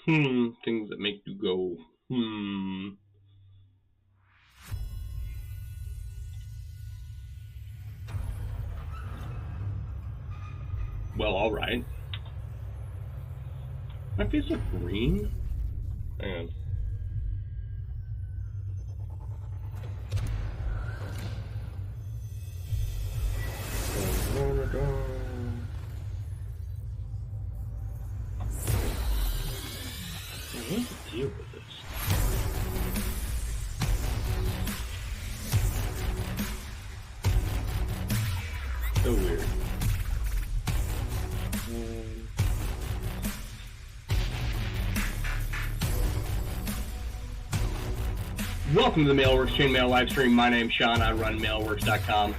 Things that make you go, Well, alright. My face look green? Hang on. What's the deal with this? So weird. Welcome to the MailleWerX Chainmail Livestream. My name's Sean. I run MailleWerX.com.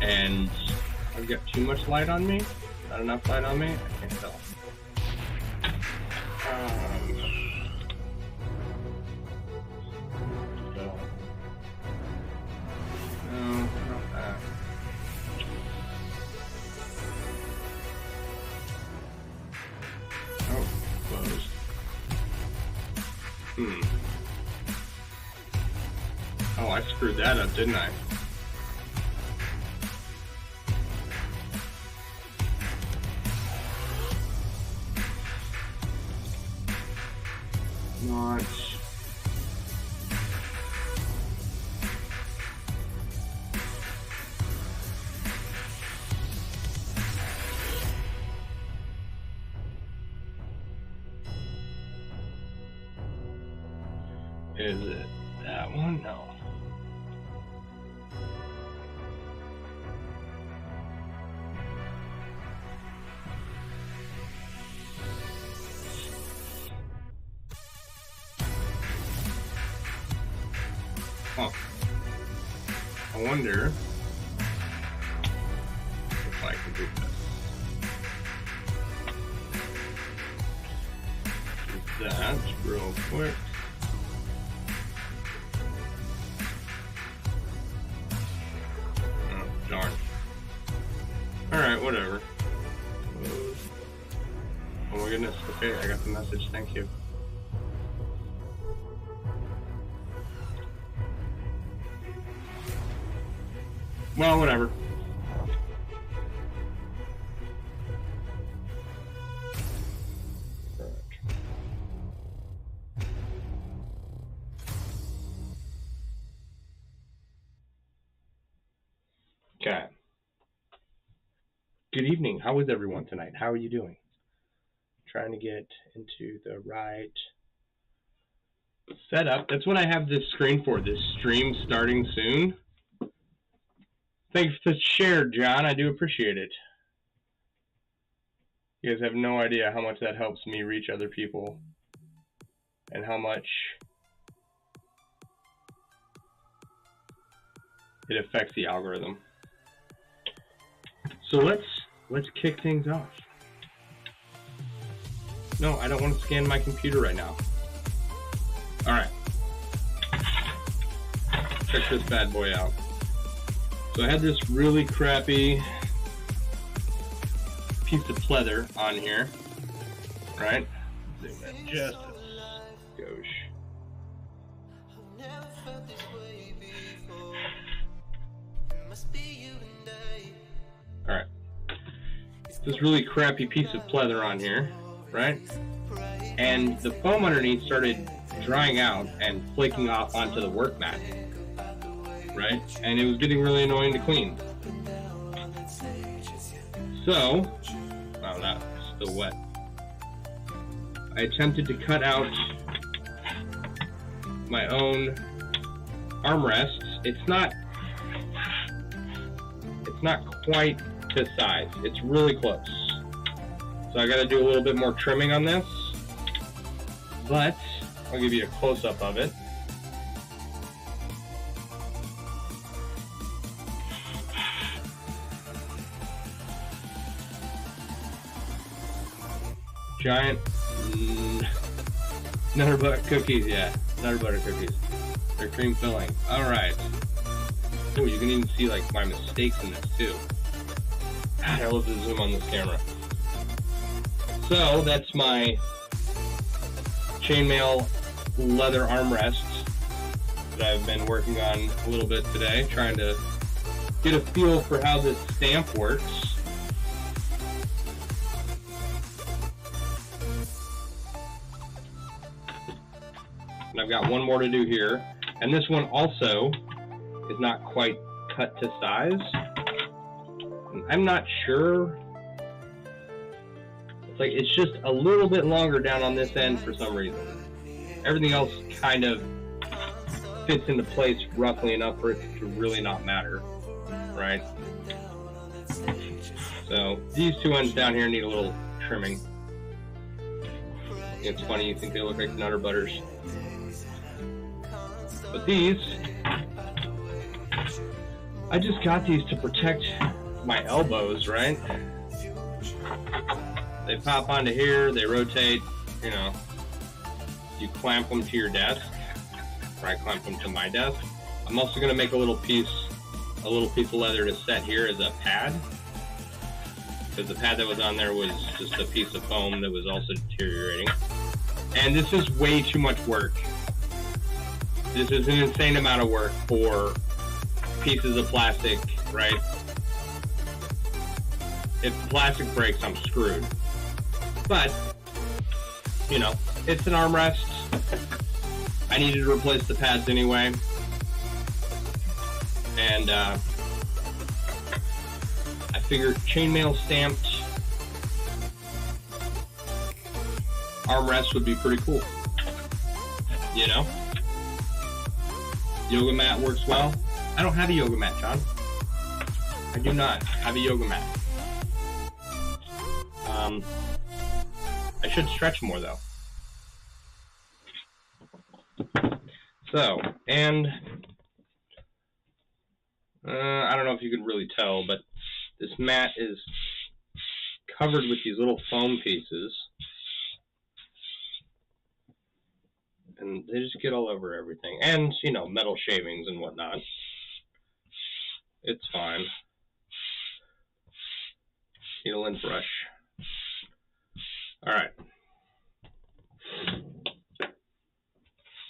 And I've got too much light on me? Not enough light on me? I can't tell. No, not that. Oh, closed. Oh, I screwed that up, didn't I? Not. Is it that one? No. Oh. I wonder if I can do this. Do that real quick. Oh, darn. Alright, whatever. Oh my goodness, okay, I got the message, thank you. Well, whatever. Okay. Good evening. How is everyone tonight? How are you doing? Trying to get into the right setup. That's what I have this screen for. This stream starting soon. Thanks for the share, John. I do appreciate it. You guys have no idea how much that helps me reach other people and how much it affects the algorithm. So let's kick things off. No, I don't want to scan my computer right now. All right. Check this bad boy out. So I had this really crappy piece of pleather on here, right? Zoom in just a skosh. All right. This really crappy piece of pleather on here, right? And the foam underneath started drying out and flaking off onto the work mat. Right? And it was getting really annoying to clean. So, oh, that's still wet. I attempted to cut out my own armrests. It's not quite to size. It's really close. So I got to do a little bit more trimming on this. But I'll give you a close-up of it. Giant Nutter Butter cookies, yeah. Nutter Butter cookies. They're cream filling. Alright. Oh, you can even see like my mistakes in this too. God, I love to zoom on this camera. So that's my chainmail leather armrests that I've been working on a little bit today, trying to get a feel for how this stamp works. And I've got one more to do here, and this one also is not quite cut to size. I'm not sure. It's just a little bit longer down on this end for some reason. Everything else kind of fits into place roughly enough for it to really not matter, right? So these two ends down here need a little trimming. It's funny, you think they look like Nutter Butters. But these, I just got these to protect my elbows, right? They pop onto here, they rotate, you know, you clamp them to your desk, or I clamp them to my desk. I'm also going to make a little piece of leather to set here as a pad, because the pad that was on there was just a piece of foam that was also deteriorating. And this is way too much work. This is an insane amount of work for pieces of plastic, right? If the plastic breaks, I'm screwed. But, you know, it's an armrest. I needed to replace the pads anyway. And I figured chainmail stamped armrest would be pretty cool. You know? Yoga mat works well. I don't have a yoga mat, John. I do not have a yoga mat. I should stretch more though. So, and I don't know if you could really tell, but this mat is covered with these little foam pieces, and they just get all over everything, and you know, metal shavings and whatnot. It's fine. Needle and brush. Alright.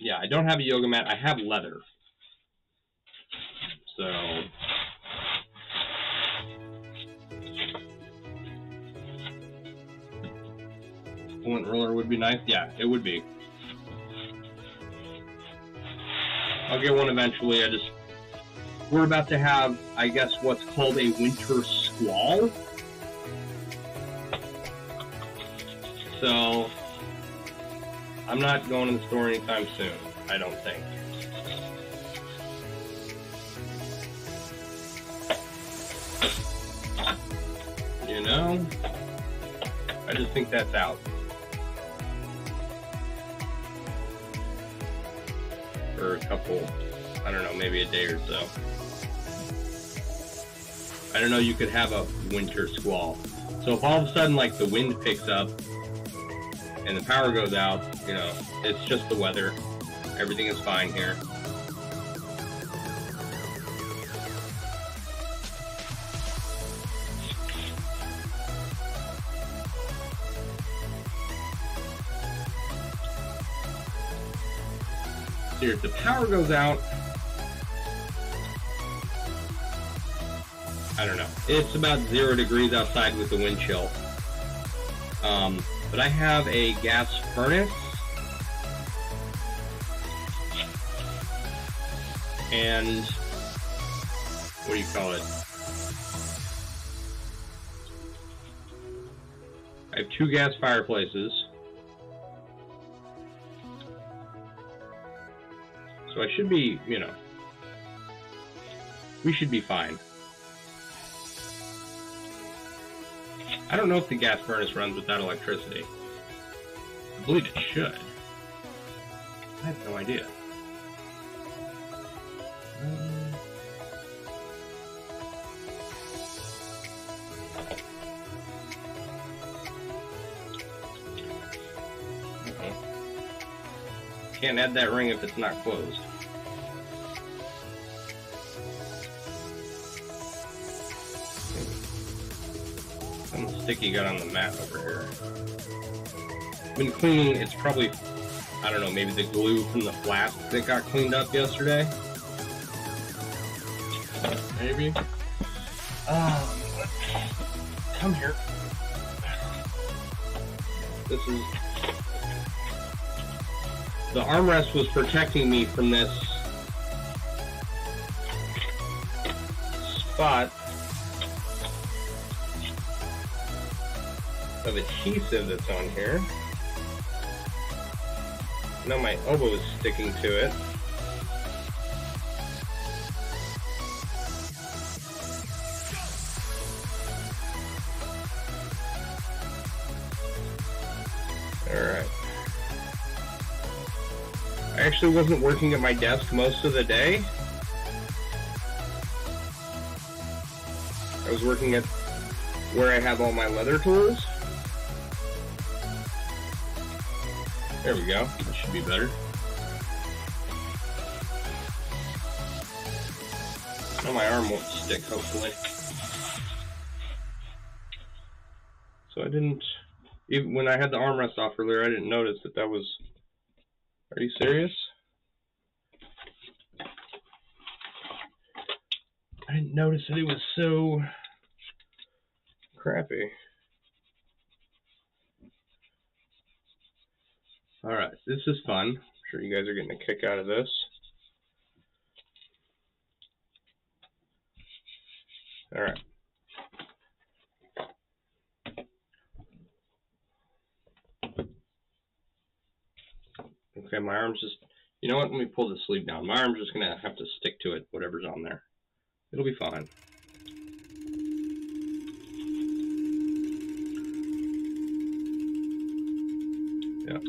Yeah, I don't have a yoga mat. I have leather. So, lint roller would be nice. Yeah, it would be. I'll get one eventually. We're about to have, I guess, what's called a winter squall. So, I'm not going to the store anytime soon, I don't think. You know, I just think that's out. For a couple, I don't know, maybe a day or so. I don't know, you could have a winter squall. So if all of a sudden, like, the wind picks up and the power goes out, you know, it's just the weather. Everything is fine here. Here, if the power goes out, I don't know. It's about 0 degrees outside with the wind chill. But I have a gas furnace, and what do you call it? I have 2 gas fireplaces. So I should be, you know, we should be fine. I don't know if the gas furnace runs without electricity. I believe it should. I have no idea. Can't add that ring if it's not closed. Some sticky got on the mat over here. Been cleaning, it's probably I don't know, maybe the glue from the flask that got cleaned up yesterday. Maybe. Come here. This is... The armrest was protecting me from this spot of adhesive that's on here. Now my elbow is sticking to it. Alright. I actually wasn't working at my desk most of the day. I was working at where I have all my leather tools. There we go. That should be better. Now my arm won't stick, hopefully. So I didn't... Even when I had the armrest off earlier, I didn't notice that that was... Are you serious? I didn't notice that it was so crappy. Alright, this is fun. I'm sure you guys are getting a kick out of this. Alright. Okay, my arm's just... You know what? Let me pull the sleeve down. My arm's just going to have to stick to it, whatever's on there. It'll be fine. Yep.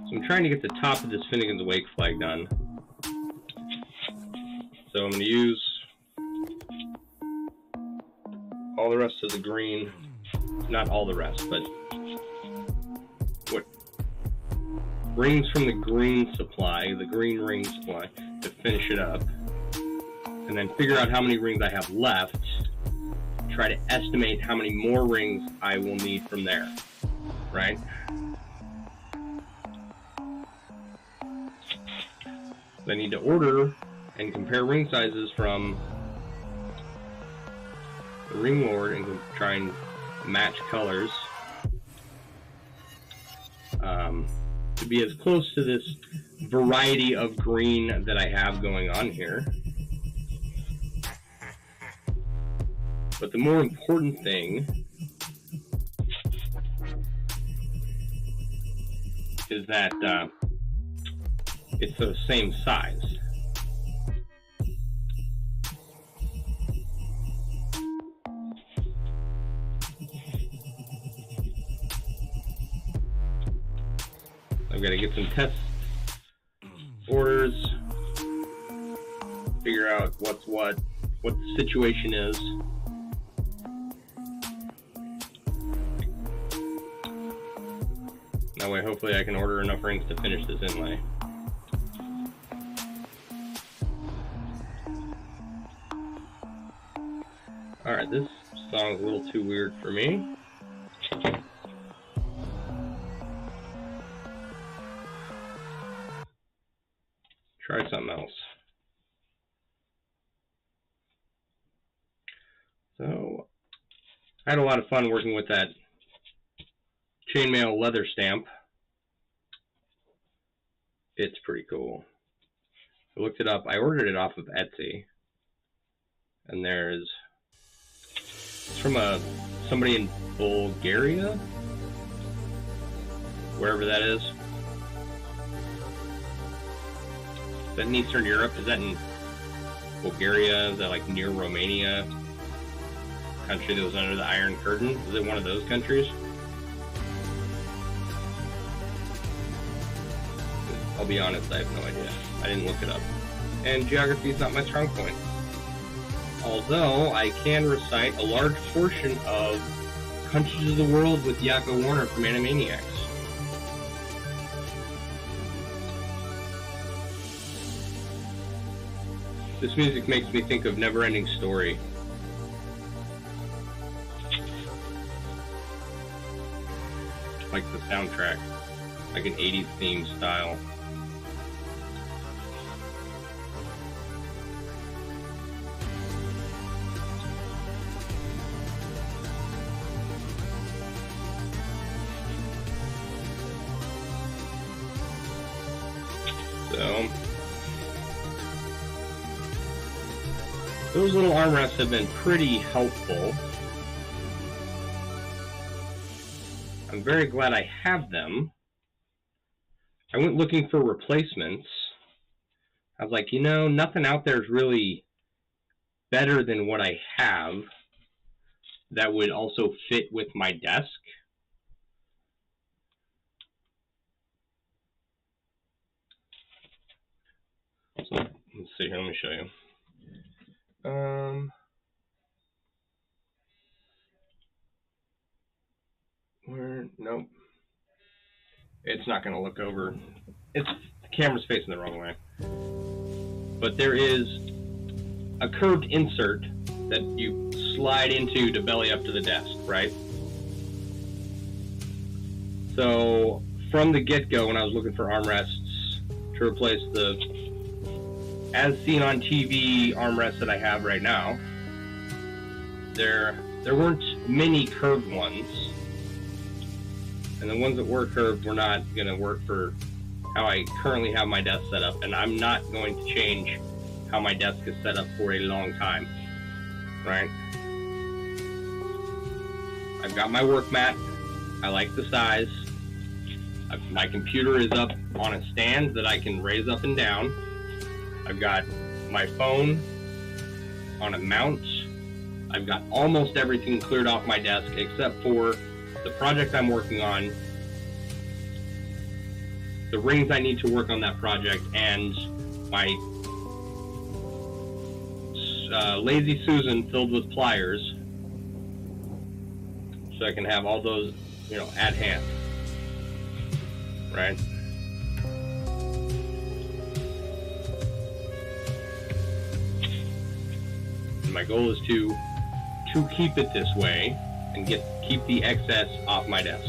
So I'm trying to get the top of this Finnegan's Wake flag done. So I'm going to use all the rest of the green, not all the rest, but what rings from the green supply, the green ring supply, to finish it up. And then figure out how many rings I have left. Try to estimate how many more rings I will need from there, right? I need to order and compare ring sizes from the ring lord and try and match colors to be as close to this variety of green that I have going on here. But the more important thing is that it's the same size. I've got to get some test orders, figure out what's what the situation is. That way, hopefully I can order enough rings to finish this inlay. Alright, this song's a little too weird for me. Try something else. So, I had a lot of fun working with that Chainmail leather stamp. It's pretty cool. I looked it up. I ordered it off of Etsy. And there's... It's from somebody in Bulgaria? Wherever that is. Is that in Eastern Europe? Is that in Bulgaria? Is that like near Romania? Country that was under the Iron Curtain? Is it one of those countries? I'll be honest, I have no idea. I didn't look it up. And geography is not my strong point. Although I can recite a large portion of Countries of the World with Yakko Warner from Animaniacs. This music makes me think of Never Ending Story. like the soundtrack, like an 80s theme style. So those little armrests have been pretty helpful. I'm very glad I have them. I went looking for replacements. I was like, you know, nothing out there is really better than what I have that would also fit with my desk. So, let's see here, let me show you. Nope. It's not going to look over. The camera's facing the wrong way. But there is a curved insert that you slide into to belly up to the desk, right? So from the get-go, when I was looking for armrests to replace the as seen on TV armrests that I have right now, there weren't many curved ones, and the ones that were curved were not going to work for how I currently have my desk set up, and I'm not going to change how my desk is set up for a long time, right? I've got my work mat. I like the size. My computer is up on a stand that I can raise up and down. I've got my phone on a mount. I've got almost everything cleared off my desk except for the project I'm working on, the rings I need to work on that project, and my Lazy Susan filled with pliers, so I can have all those, you know, at hand, right? And my goal is to keep it this way and keep the excess off my desk,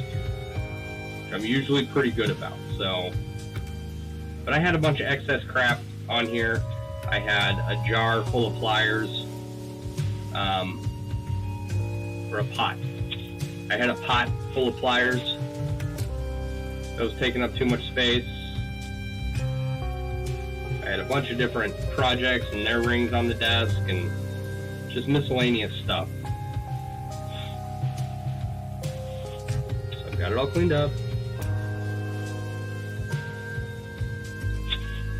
which I'm usually pretty good about. So, but I had a bunch of excess crap on here. I had a jar full of pliers, or a pot. I had a pot full of pliers that was taking up too much space. I had a bunch of different projects and their rings on the desk and just miscellaneous stuff. So I've got it all cleaned up.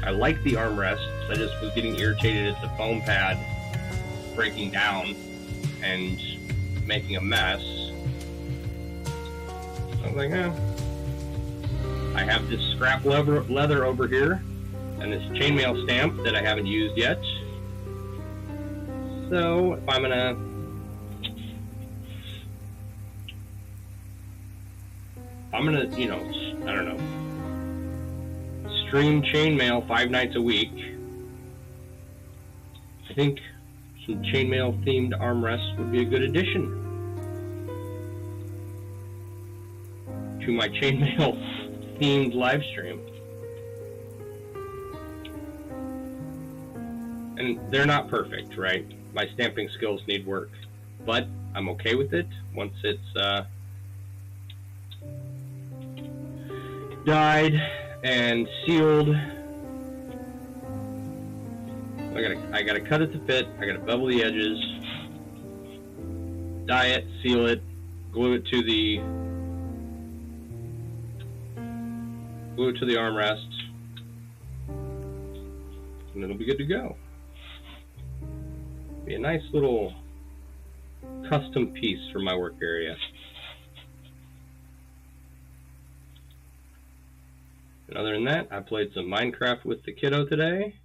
I like the armrests. I just was getting irritated at the foam pad breaking down and making a mess. So I was like, eh. I have this scrap leather over here and this chainmail stamp that I haven't used yet. So if I'm gonna you know, I don't know, stream chainmail 5 nights a week, I think some chainmail themed armrests would be a good addition to my chainmail themed live stream. And they're not perfect, right? My stamping skills need work, but I'm okay with it once it's dyed and sealed. I gotta cut it to fit. I gotta bevel the edges, dye it, seal it, glue it to the armrest, and it'll be good to go. Be a nice little custom piece for my work area. And other than that, I played some Minecraft with the kiddo today.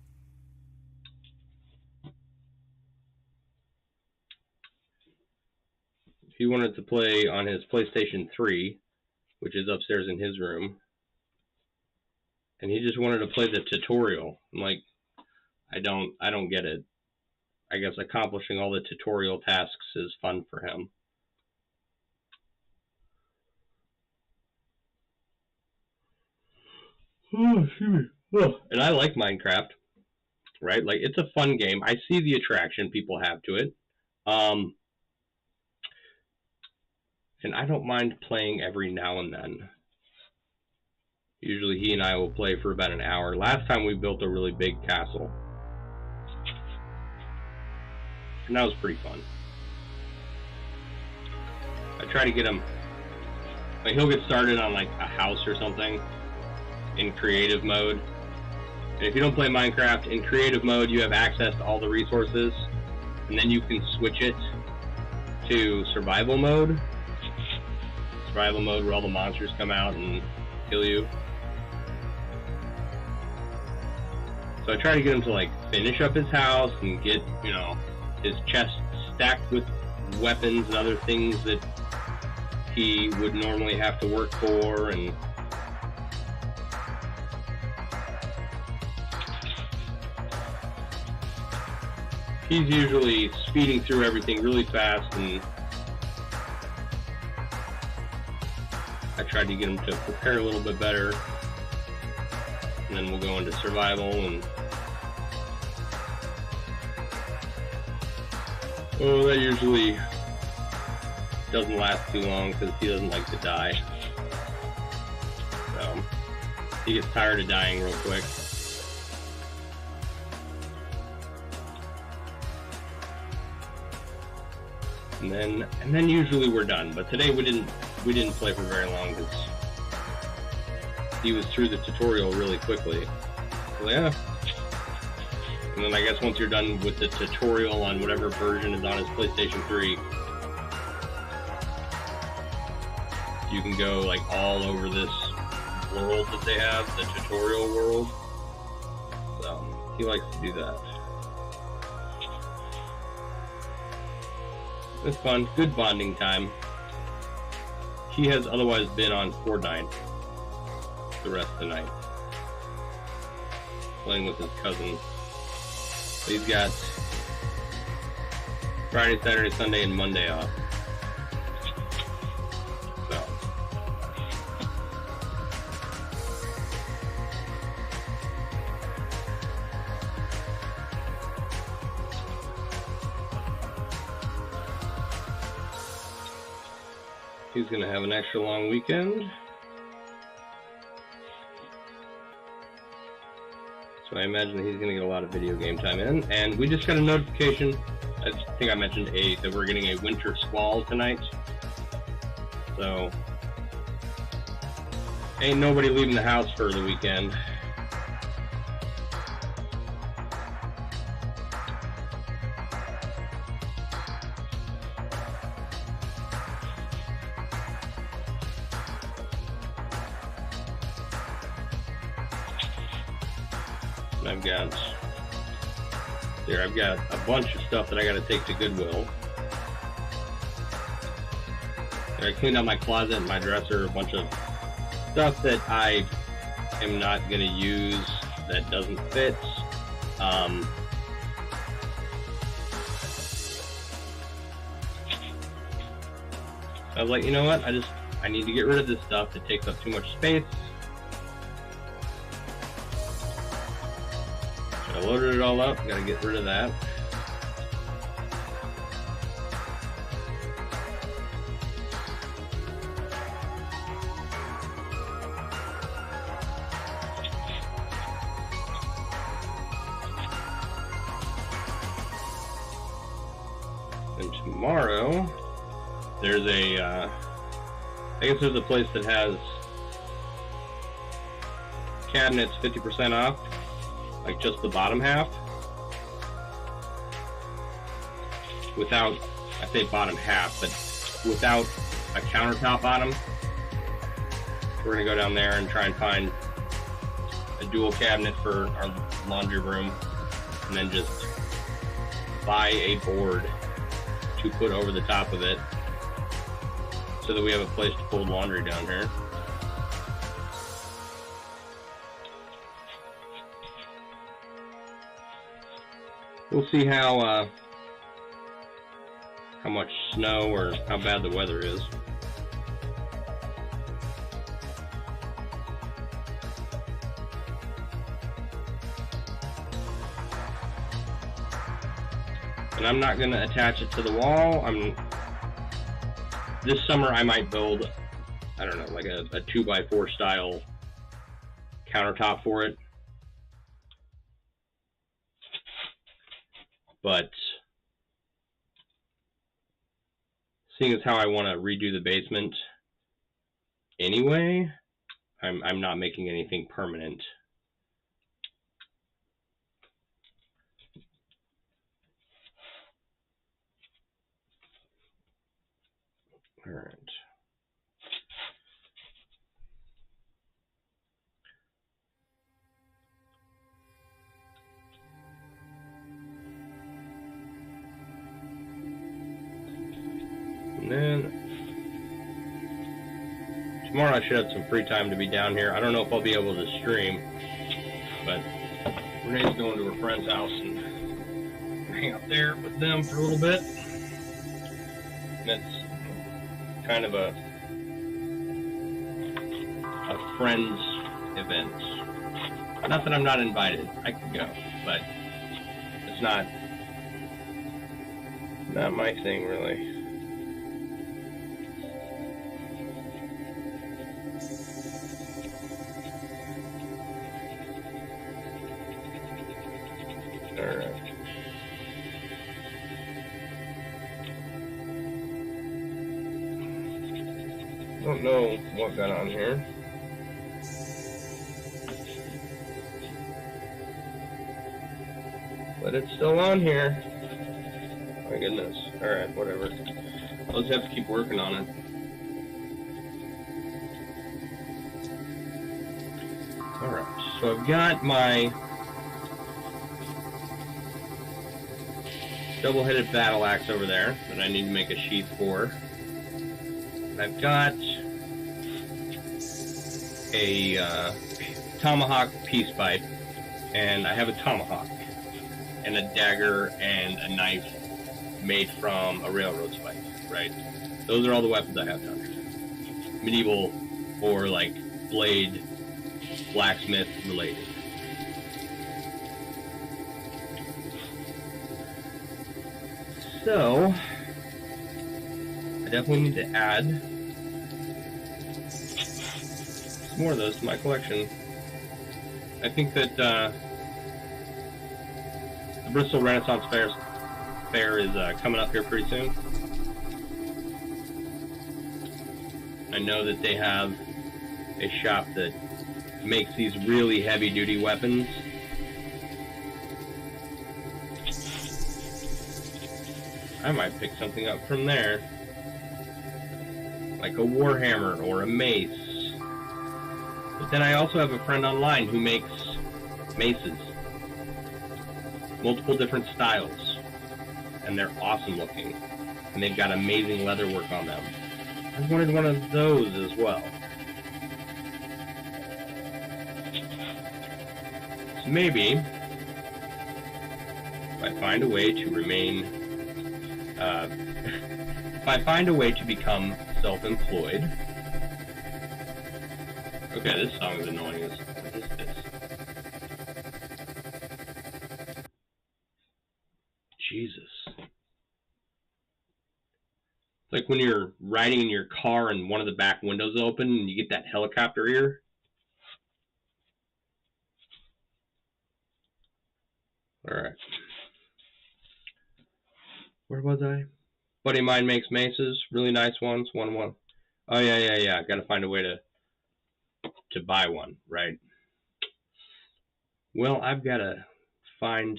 He wanted to play on his PlayStation 3, which is upstairs in his room. And he just wanted to play the tutorial. I'm like, I don't get it. I guess accomplishing all the tutorial tasks is fun for him. Oh, excuse me. Oh. And I like Minecraft, right? Like, it's a fun game. I see the attraction people have to it. And I don't mind playing every now and then. Usually he and I will play for about an hour. Last time we built a really big castle. And that was pretty fun. I try to get him, like, he'll get started on like a house or something in creative mode. And if you don't play Minecraft, in creative mode you have access to all the resources, and then you can switch it to survival mode. Survival mode where all the monsters come out and kill you. So I try to get him to like finish up his house and get, you know, his chest stacked with weapons and other things that he would normally have to work for, and he's usually speeding through everything really fast, and I tried to get him to prepare a little bit better, and then we'll go into survival. And oh, that usually doesn't last too long because he doesn't like to die. So he gets tired of dying real quick. And then usually we're done. But today we didn't play for very long because he was through the tutorial really quickly. So yeah. And then I guess once you're done with the tutorial on whatever version is on his PlayStation 3, you can go like all over this world that they have, the tutorial world. So he likes to do that. It's fun, good bonding time. He has otherwise been on Fortnite the rest of the night, playing with his cousin. He's got Friday, Saturday, Sunday, and Monday off. So he's gonna have an extra long weekend. So I imagine he's going to get a lot of video game time in. And we just got a notification, I think I mentioned that we're getting a winter squall tonight. So ain't nobody leaving the house for the weekend. I've got a bunch of stuff that I got to take to Goodwill. I cleaned out my closet and my dresser, a bunch of stuff that I am not going to use, that doesn't fit. I was like, you know what? I need to get rid of this stuff that takes up too much space. I loaded it all up, gotta get rid of that. And tomorrow, there's I guess there's a place that has cabinets 50% off. Like just the bottom half, without, I say bottom half, but without a countertop bottom. We're gonna go down there and try and find a dual cabinet for our laundry room, and then just buy a board to put over the top of it so that we have a place to fold laundry down here. We'll see how much snow or how bad the weather is. And I'm not going to attach it to the wall. This summer I might build, I don't know, like a 2x4 style countertop for it. But seeing as how I want to redo the basement anyway, I'm not making anything permanent. All right. And then tomorrow I should have some free time to be down here. I don't know if I'll be able to stream, but Renee's going to her friend's house and hang out there with them for a little bit. And it's kind of a friend's event. Not that I'm not invited. I could go, but it's not my thing really. Alright. Don't know what got on here. But it's still on here. My goodness. Alright, whatever. I'll just have to keep working on it. Alright, so I've got my double-headed battle axe over there that I need to make a sheath for. And I've got a tomahawk peace pipe, and I have a tomahawk and a dagger and a knife made from a railroad spike, right? Those are all the weapons I have down here. Medieval or like blade, blacksmith related. So I definitely need to add some more of those to my collection. I think that the Bristol Renaissance Fair is coming up here pretty soon. I know that they have a shop that makes these really heavy-duty weapons. I might pick something up from there, like a warhammer or a mace. But then I also have a friend online who makes maces, multiple different styles, and they're awesome looking, and they've got amazing leather work on them. I wanted one of those as well. So maybe if I find a way to remain if I find a way to become self-employed. Okay, this song is annoying as what is this? Jesus. It's like when you're riding in your car and one of the back windows is open and you get that helicopter ear. Alright. Where was I? Buddy of mine makes maces, really nice ones. One. Oh yeah. Gotta find a way to buy one, right? Well, I've gotta find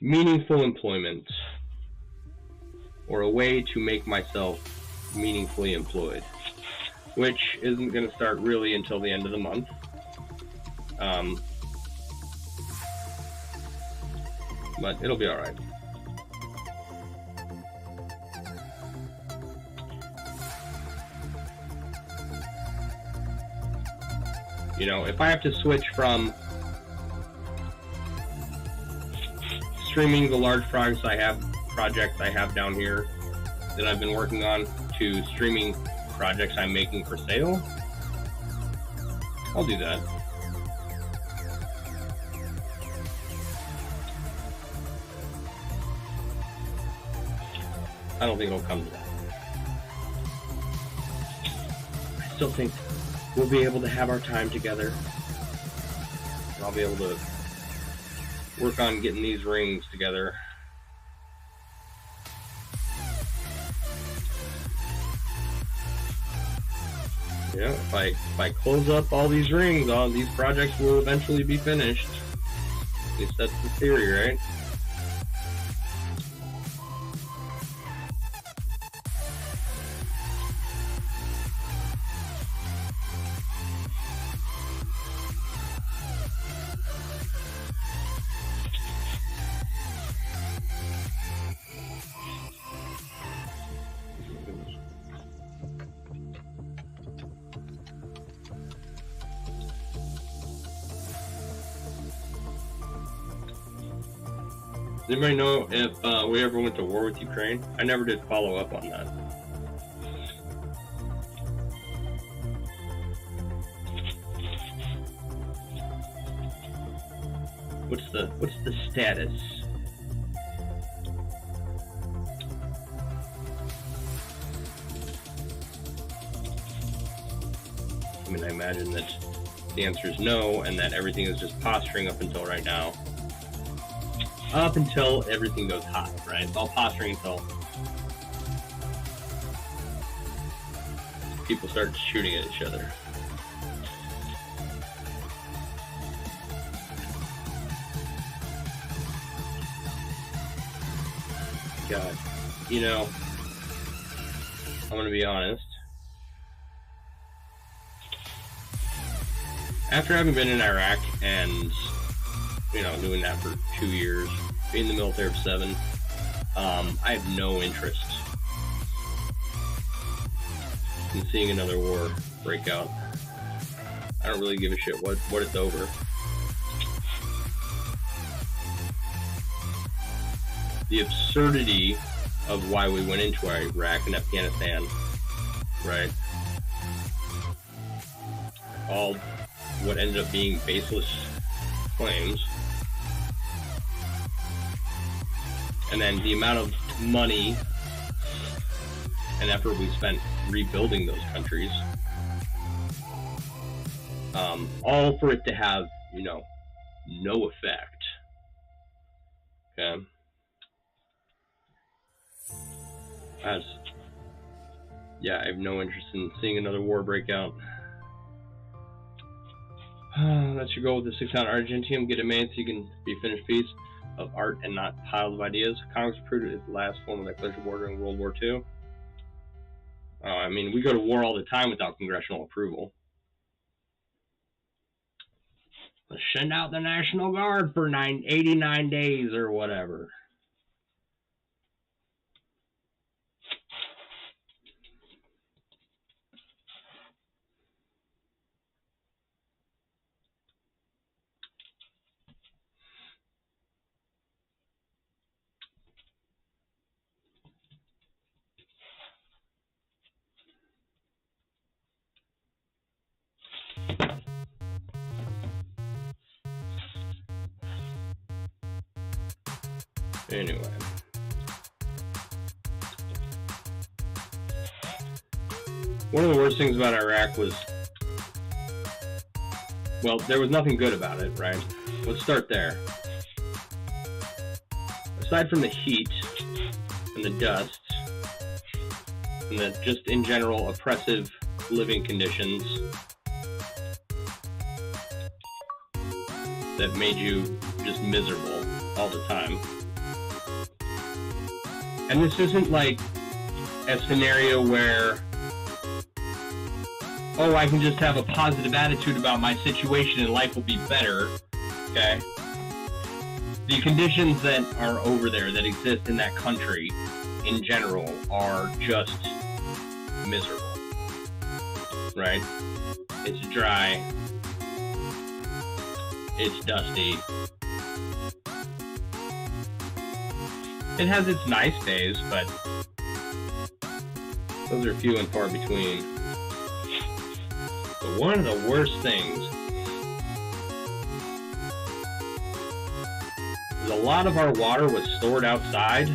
meaningful employment, or a way to make myself meaningfully employed, which isn't gonna start really until the end of the month. But it'll be alright. You know, if I have to switch from streaming the large projects I have down here that I've been working on to streaming projects I'm making for sale, I'll do that. I don't think it'll come to that. I still think we'll be able to have our time together. I'll be able to work on getting these rings together. Yeah, if I close up all these rings, all these projects will eventually be finished. At least that's the theory, right? Does anybody know if we ever went to war with Ukraine? I never did follow up on that. What's the status? I mean, I imagine that the answer is no, and that everything is just posturing up until right now. Up until everything goes hot, right? It's all posturing until people start shooting at each other. God, you know, I'm gonna be honest. After having been in Iraq and, you know, doing that for 2 years, being in the military for 7, I have no interest in seeing another war break out. I don't really give a shit what it's over. The absurdity of why we went into Iraq and Afghanistan, right? All what ended up being baseless claims. And then the amount of money and effort we spent rebuilding those countries, all for it to have, you know, no effect. Okay. Yeah, I have no interest in seeing another war break out. That should go with the 6-ounce Argentium. Get it made so you can be a finished piece of art and not piles of ideas. Congress approved it as the last form of declaration of war during World War II. I mean, we go to war all the time without congressional approval. Let's send out the National Guard for 89 days or whatever. Anyway. One of the worst things about Iraq was, well, there was nothing good about it, right? Let's start there. Aside from the heat and the dust and the just in general oppressive living conditions that made you just miserable all the time. And this isn't like a scenario where, oh, I can just have a positive attitude about my situation and life will be better, okay? The conditions that are over there, that exist in that country in general, are just miserable, right? It's dry, it's dusty. It has its nice days, but those are few and far between. But one of the worst things is a lot of our water was stored outside,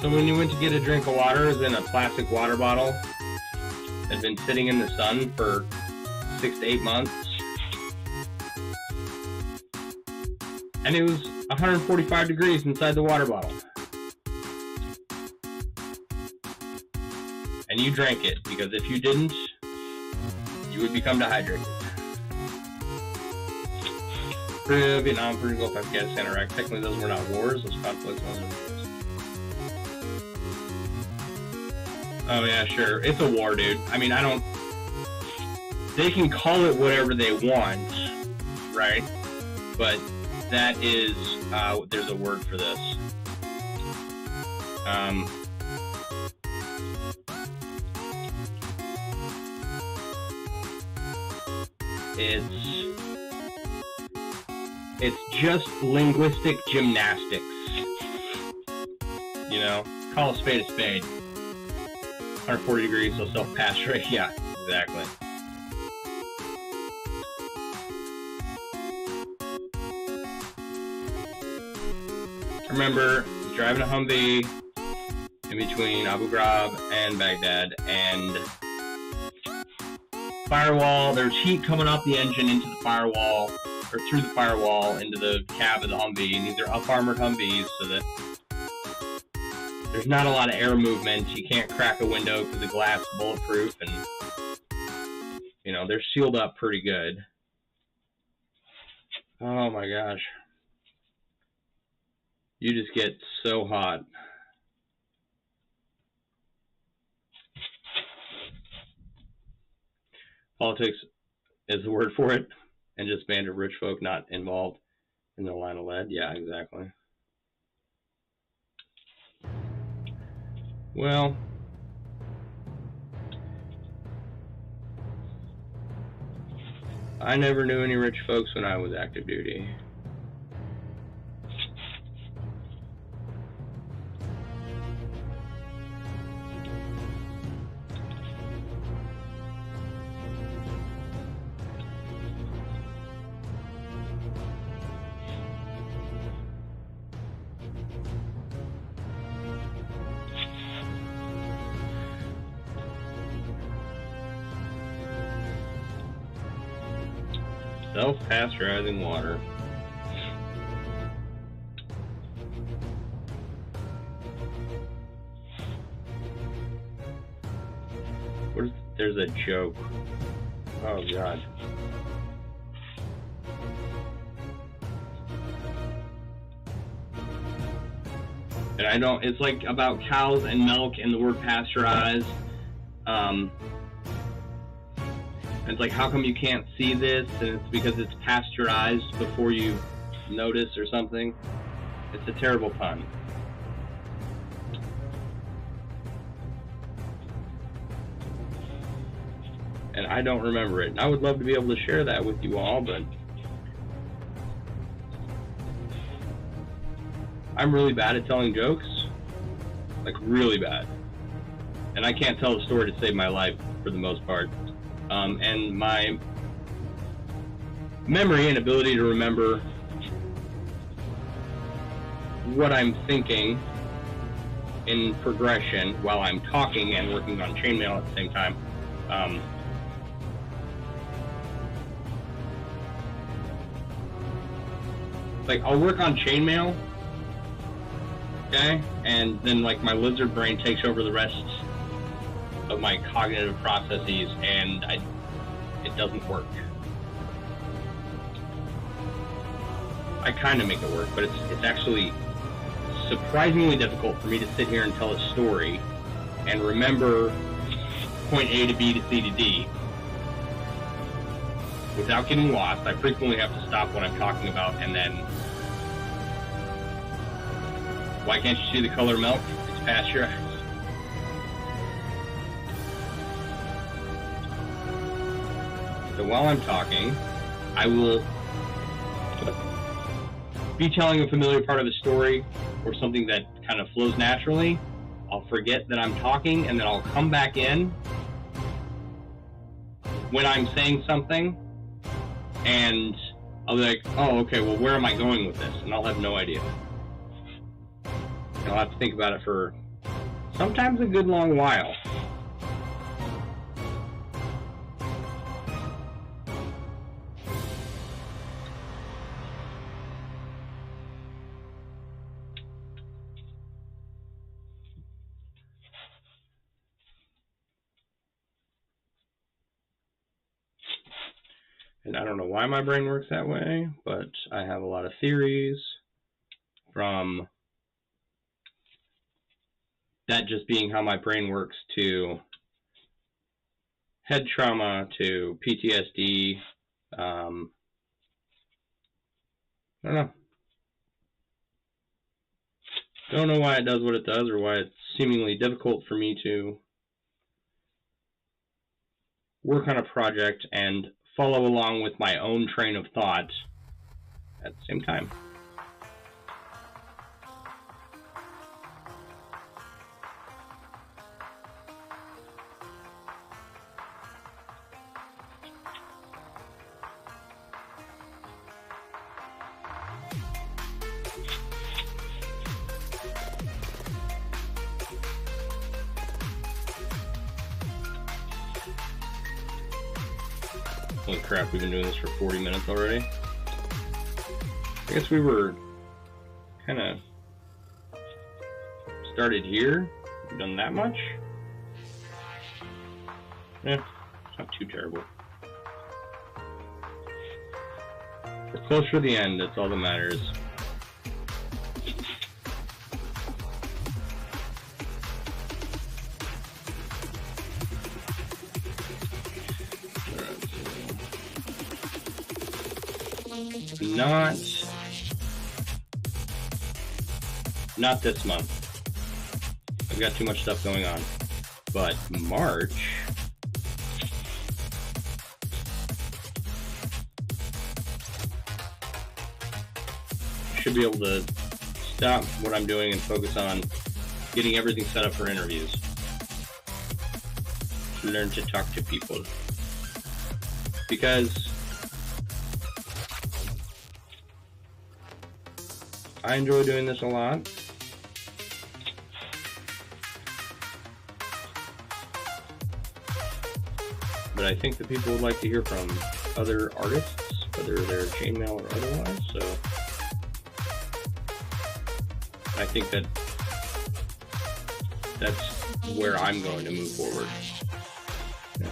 So when you went to get a drink of water, it was in a plastic water bottle that had been sitting in the sun for 6 to 8 months. And it was 145 degrees inside the water bottle. And you drank it, because if you didn't, you would become dehydrated. Korea, Vietnam, Persian Gulf, Afghanistan, Iraq. Technically, those were not wars. Those conflicts. Oh yeah, sure. It's a war, dude. I mean, I don't... They can call it whatever they want, right? But that is... there's a word for this. It's just linguistic gymnastics. You know? Call a spade a spade. 140 degrees, so self-pass rate. Yeah, exactly. I remember driving a Humvee in between Abu Ghraib and Baghdad, and firewall, there's heat coming off the engine into the firewall, or through the firewall into the cab of the Humvee, and these are up-armored Humvees, so that there's not a lot of air movement. You can't crack a window because the glass is bulletproof, and, you know, they're sealed up pretty good. Oh my gosh. You just get so hot. Politics is the word for it, and just band of rich folk not involved in the line of lead. Yeah, exactly. Well, I never knew any rich folks when I was active duty. Self-pasteurizing water. There's a joke. Oh god. And I don't, it's like about cows and milk and the word pasteurized. It's like, how come you can't see this? And it's because it's pasteurized before you notice or something. It's a terrible pun. And I don't remember it. And I would love to be able to share that with you all, but I'm really bad at telling jokes. Like, really bad. And I can't tell a story to save my life for the most part. And my memory and ability to remember what I'm thinking in progression while I'm talking and working on Chainmail at the same time. Like, I'll work on Chainmail, okay, and then like my lizard brain takes over the rest of my cognitive processes, and it doesn't work. I kind of make it work, but it's actually surprisingly difficult for me to sit here and tell a story and remember point A to B to C to D without getting lost. I frequently have to stop what I'm talking about, and then, why can't you see the color milk? It's pasteurized. So while I'm talking, I will be telling a familiar part of a story or something that kind of flows naturally. I'll forget that I'm talking, and then I'll come back in when I'm saying something, and I'll be like, oh, okay, well, where am I going with this? And I'll have no idea. And I'll have to think about it for sometimes a good long while. And I don't know why my brain works that way, but I have a lot of theories from that just being how my brain works to head trauma to PTSD. I don't know. Don't know why it does what it does or why it's seemingly difficult for me to work on a project and follow along with my own train of thought at the same time. Holy crap, we've been doing this for 40 minutes already. I guess we were kind of started here. We've done that much. Yeah, it's not too terrible. We're closer to the end, that's all that matters. Not this month. I've got too much stuff going on. But March, I should be able to stop what I'm doing and focus on getting everything set up for interviews. Learn to talk to people. Because I enjoy doing this a lot. But I think that people would like to hear from other artists, whether they're Chainmail or otherwise, so I think that that's where I'm going to move forward. Yeah.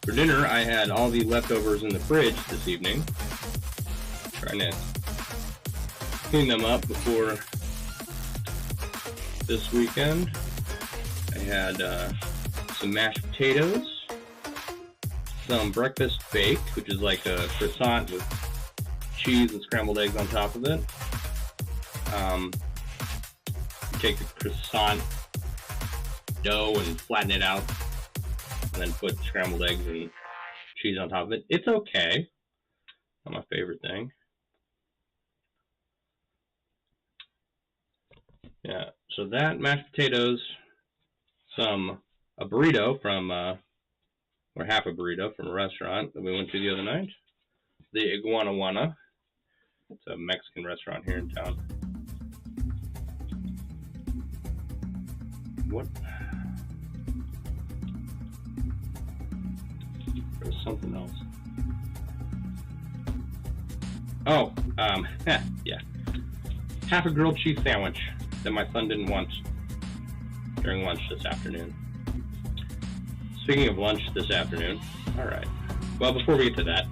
For dinner, I had all the leftovers in the fridge this evening. Trying to clean them up before this weekend. I had some mashed potatoes, some breakfast baked, which is like a croissant with cheese and scrambled eggs on top of it. You take the croissant dough and flatten it out, and then put scrambled eggs and cheese on top of it. It's okay. Not my favorite thing. Yeah, so that, mashed potatoes, a burrito from, or half a burrito from a restaurant that we went to the other night. The Iguanawana. It's a Mexican restaurant here in town. What? There's something else. Oh, yeah. Half a grilled cheese sandwich that my son didn't want during lunch this afternoon. Speaking of lunch this afternoon, all right. Well, before we get to that,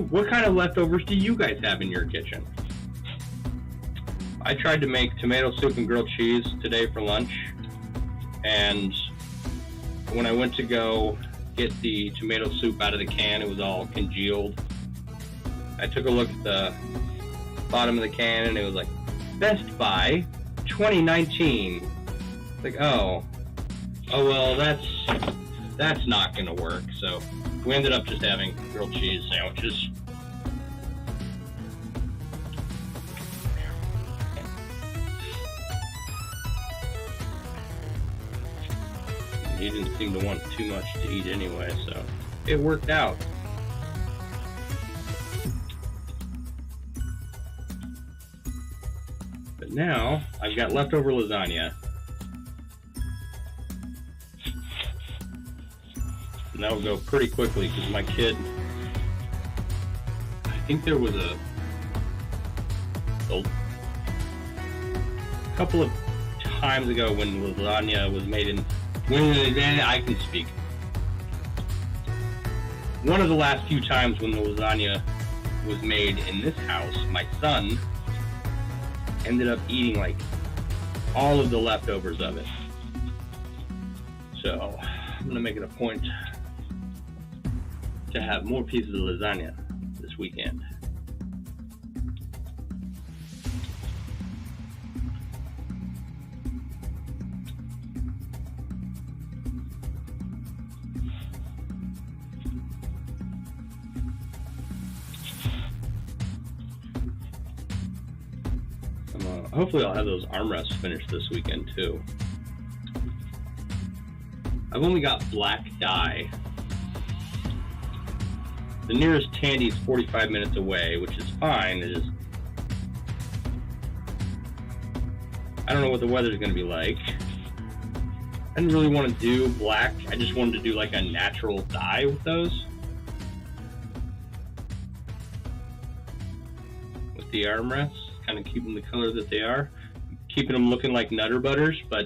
what kind of leftovers do you guys have in your kitchen? I tried to make tomato soup and grilled cheese today for lunch, and when I went to go get the tomato soup out of the can, it was all congealed. I took a look at the bottom of the can, and it was like, Best Buy 2019. It's like, oh, Oh well, that's not gonna work. So we ended up just having grilled cheese sandwiches. He didn't seem to want too much to eat anyway, so it worked out. But now I've got leftover lasagna. And that will go pretty quickly because my kid, I think there was a couple of times ago when lasagna was made in, I can speak. One of the last few times when the lasagna was made in this house, my son ended up eating like all of the leftovers of it. So I'm gonna make it a point to have more pieces of lasagna this weekend. Hopefully I'll have those armrests finished this weekend too. I've only got black dye. The nearest Tandy is 45 minutes away, which is fine. It is. I don't know what the weather's going to be like. I didn't really want to do black. I just wanted to do like a natural dye with those. With the armrests. Kind of keep them the color that they are, keeping them looking like Nutter Butters, but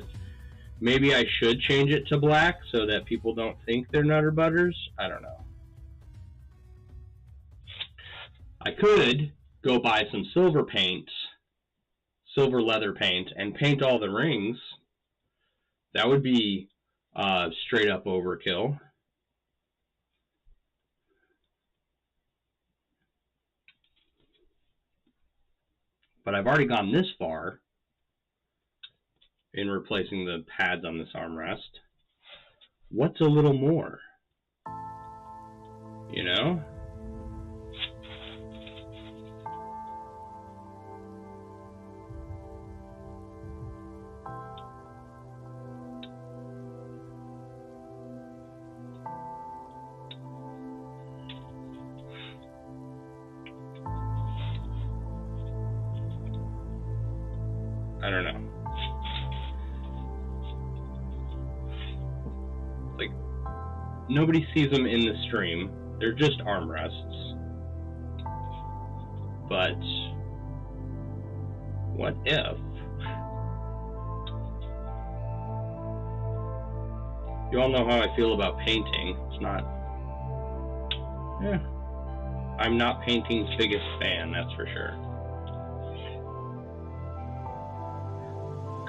maybe I should change it to black so that people don't think they're Nutter Butters. I don't know. I could go buy some silver paint, silver leather paint, and paint all the rings. That would be straight up overkill. But I've already gone this far in replacing the pads on this armrest. What's a little more? You know? I don't know. Like, nobody sees them in the stream. They're just armrests. But what if you all know how I feel about painting? It's not. I'm not painting's biggest fan, that's for sure.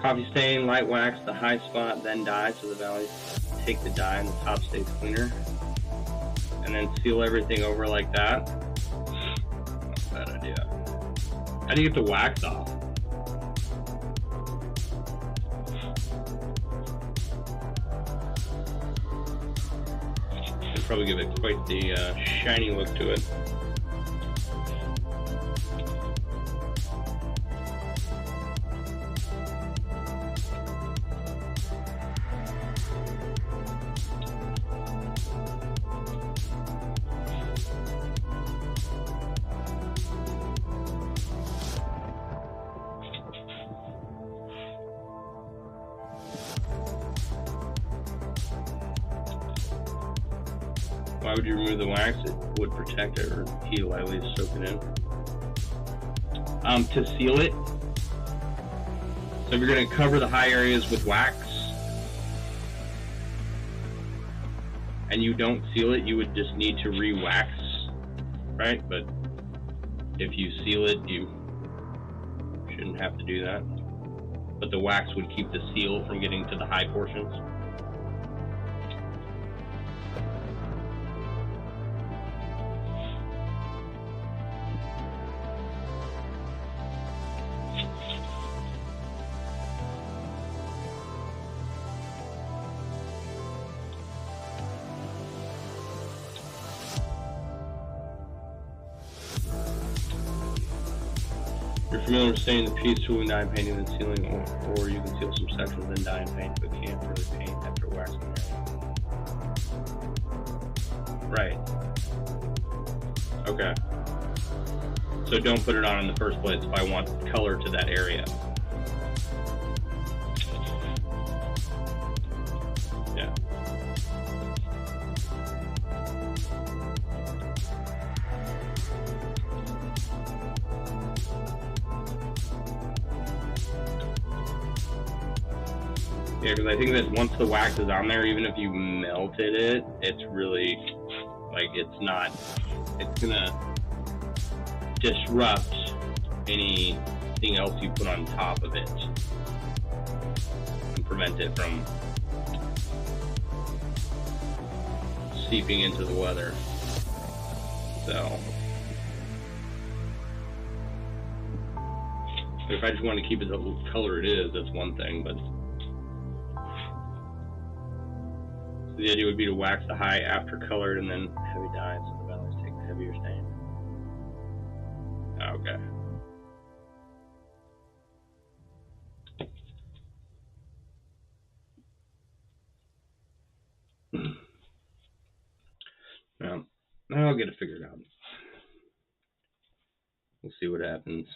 Coffee stain, light wax, the high spot, then dye, so the valleys take the dye and the top stays cleaner. And then seal everything over like that. Not a bad idea. How do you get the wax off? It'll probably give it quite the shiny look to it. Why would you remove the wax? It would protect it or heal, at least soak it in. To seal it, so if you're going to cover the high areas with wax and you don't seal it, you would just need to re-wax, right? But if you seal it, you shouldn't have to do that. But the wax would keep the seal from getting to the high portions. familiar with staining the piece, tooling, dye, and painting the ceiling, or you can seal some sections, then dye and paint, but can't really paint after waxing. Right. Okay. So don't put it on in the first place if I want color to that area. Yeah. Yeah, because I think that once the wax is on there, even if you melted it, it's really, like, it's gonna disrupt anything else you put on top of it and prevent it from seeping into the leather. So, if I just want to keep it the color it is, that's one thing, but the idea would be to wax the high after colored and then heavy dye, so the valleys take the heavier stain. Okay. Well, I'll get it figured out. We'll see what happens.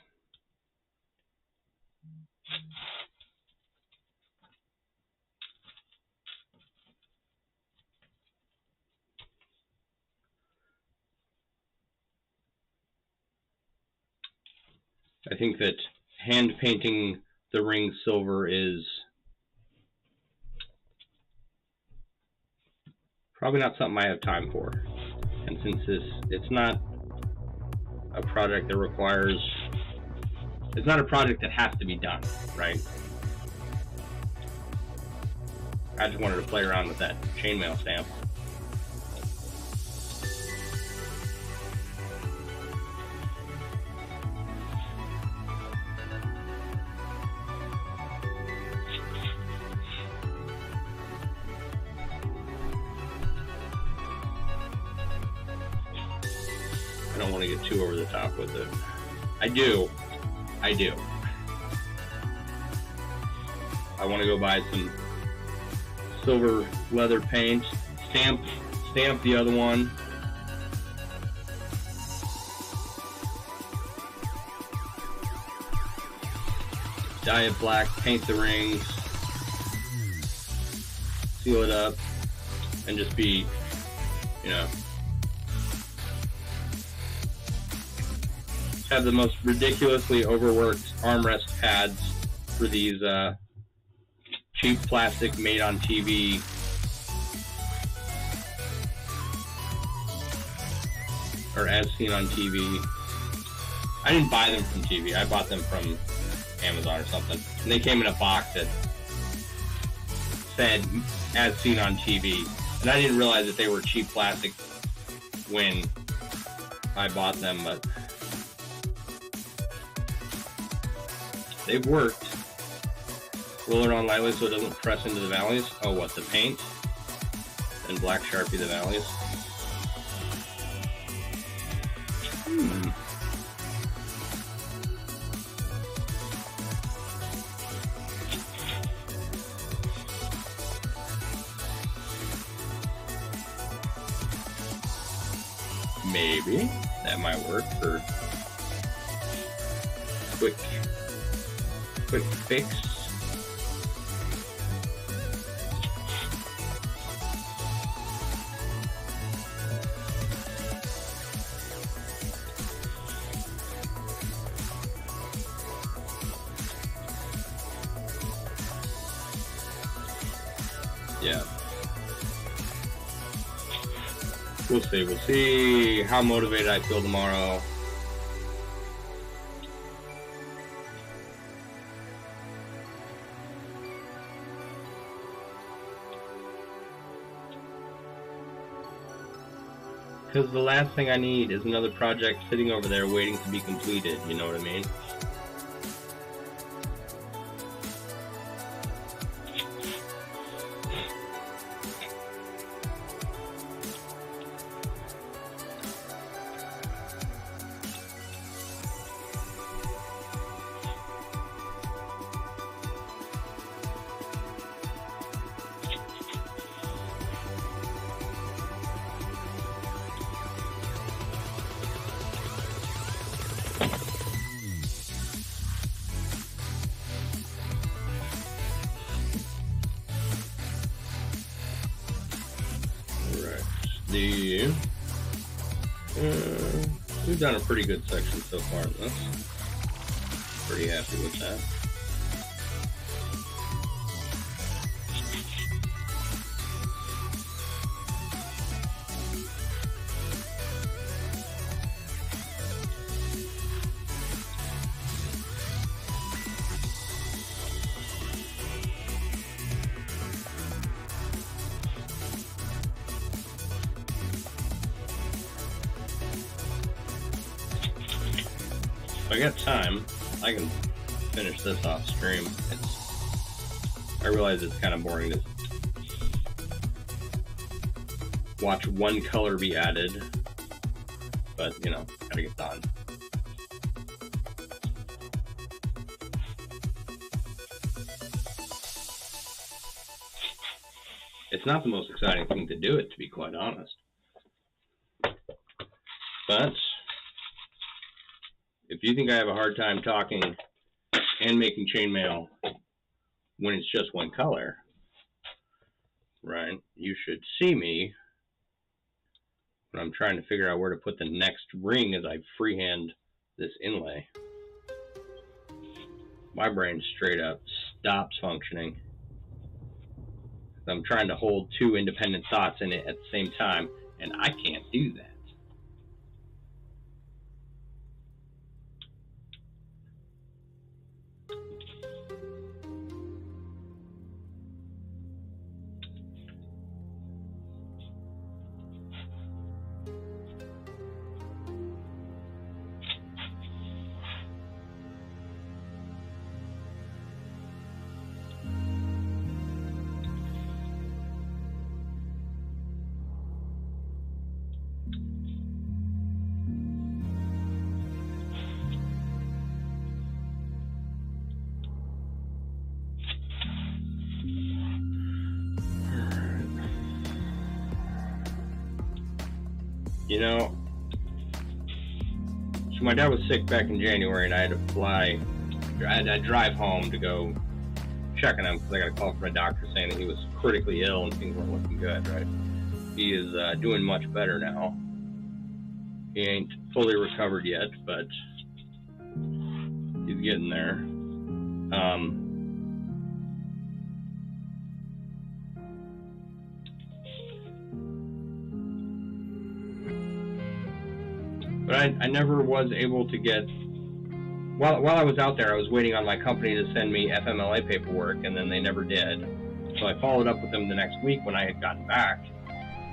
I think that hand painting the ring silver is probably not something I have time for. And since it's not a project that requires, it's not a project that has to be done, right? I just wanted to play around with that chainmail stamp. I don't want to get too over the top with it. I do. I want to go buy some silver leather paint, stamp the other one. Dye it black, paint the rings, seal it up, and just be, you know, have the most ridiculously overworked armrest pads for these cheap plastic made on TV or as seen on TV. I didn't buy them from TV. I bought them from Amazon or something. And they came in a box that said as seen on TV. And I didn't realize that they were cheap plastic when I bought them, but they've worked. Roll it on lightly so it doesn't press into the valleys. Oh, what, the paint? And black Sharpie the valleys. Maybe that might work for quick fix. Yeah. We'll see. We'll see how motivated I feel tomorrow. Because the last thing I need is another project sitting over there waiting to be completed, you know what I mean? We've done a pretty good section so far in this. Pretty happy with that. If I got time, I can finish this off stream. I realize it's kind of boring to watch one color be added, but you know, gotta get done. It's not the most exciting thing to do it, to be quite honest. But if you think I have a hard time talking and making chainmail when it's just one color, right, you should see me when I'm trying to figure out where to put the next ring as I freehand this inlay. My brain straight up stops functioning. I'm trying to hold two independent thoughts in it at the same time, and I can't do that. You know, so my dad was sick back in January, and I had to fly. I had to drive home to go check on him because I got a call from a doctor saying that he was critically ill and things weren't looking good, right? He is doing much better now. He ain't fully recovered yet, but he's getting there. But I never was able to get, while I was out there, I was waiting on my company to send me FMLA paperwork, and then they never did. So I followed up with them the next week when I had gotten back,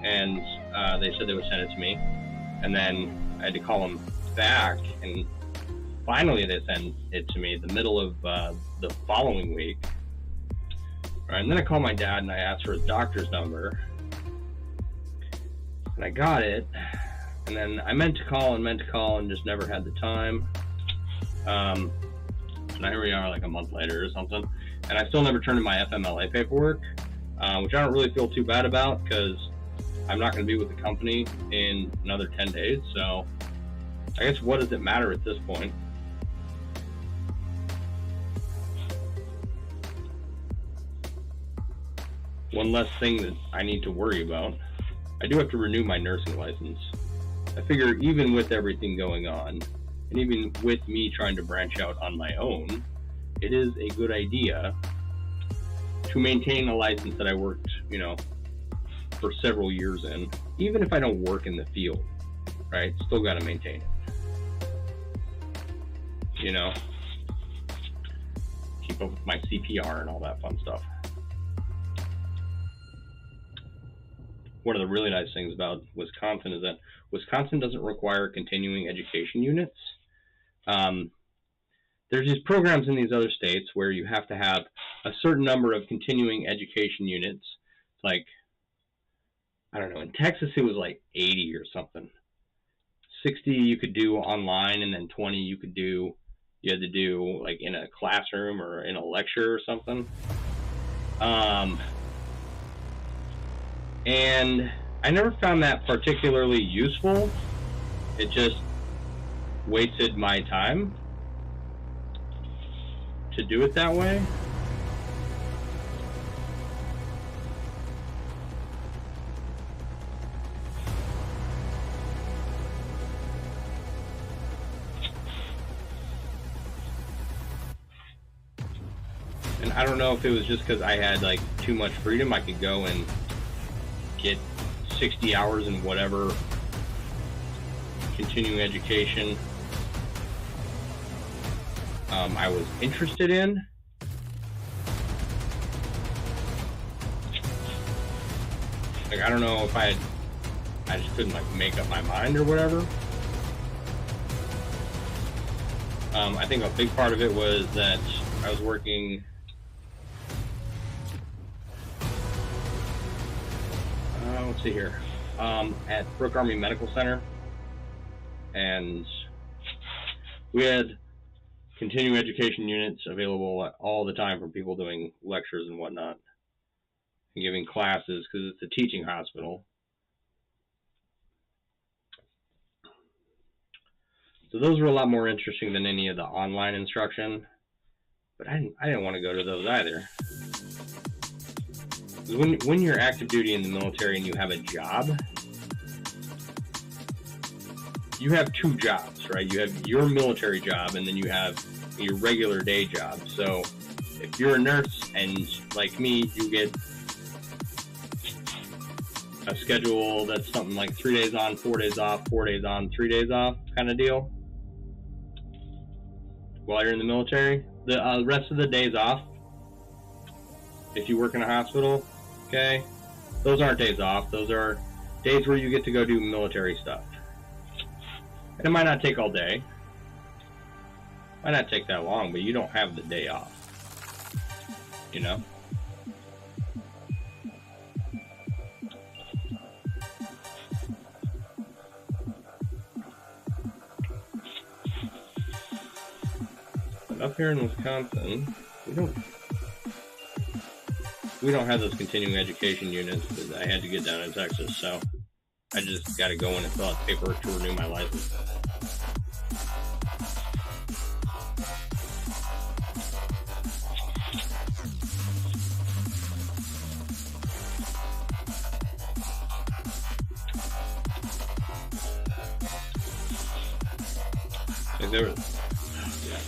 and they said they would send it to me. And then I had to call them back, and finally they sent it to me the middle of the following week. Right, and then I called my dad and I asked for his doctor's number, and I got it. And then I meant to call and just never had the time. And here we are like a month later or something. And I still never turned in my FMLA paperwork, which I don't really feel too bad about because I'm not going to be with the company in another 10 days. So I guess what does it matter at this point? One less thing that I need to worry about. I do have to renew my nursing license. I figure even with everything going on, and even with me trying to branch out on my own, it is a good idea to maintain a license that I worked, you know, for several years in, even if I don't work in the field, right? Still got to maintain it. You know, keep up with my CPR and all that fun stuff. One of the really nice things about Wisconsin is that Wisconsin doesn't require continuing education units. There's these programs in these other states where you have to have a certain number of continuing education units. Like, I don't know, in Texas it was like 80 or something. 60 you could do online, and then 20 you had to do like in a classroom or in a lecture or something. And I never found that particularly useful. It just wasted my time to do it that way. And I don't know if it was just because I had like too much freedom. I could go and get 60 hours in whatever continuing education I was interested in. Like, I don't know if I just couldn't like make up my mind or whatever. I think a big part of it was that I was working let's see here, at Brooke Army Medical Center, and we had continuing education units available all the time for people doing lectures and whatnot, and giving classes, because it's a teaching hospital. So those were a lot more interesting than any of the online instruction, but I didn't want to go to those either. When you're active duty in the military and you have a job, you have two jobs, right? You have your military job, and then you have your regular day job. So if you're a nurse and, like me, you get a schedule that's something like 3 days on, 4 days off, 4 days on, 3 days off kind of deal while you're in the military. The rest of the days off, if you work in a hospital, okay, those aren't days off. Those are days where you get to go do military stuff. And it might not take all day. Might not take that long, but you don't have the day off. You know? But up here in Wisconsin, we don't have those continuing education units that I had to get down in Texas, so I just got to go in and fill out paperwork to renew my license.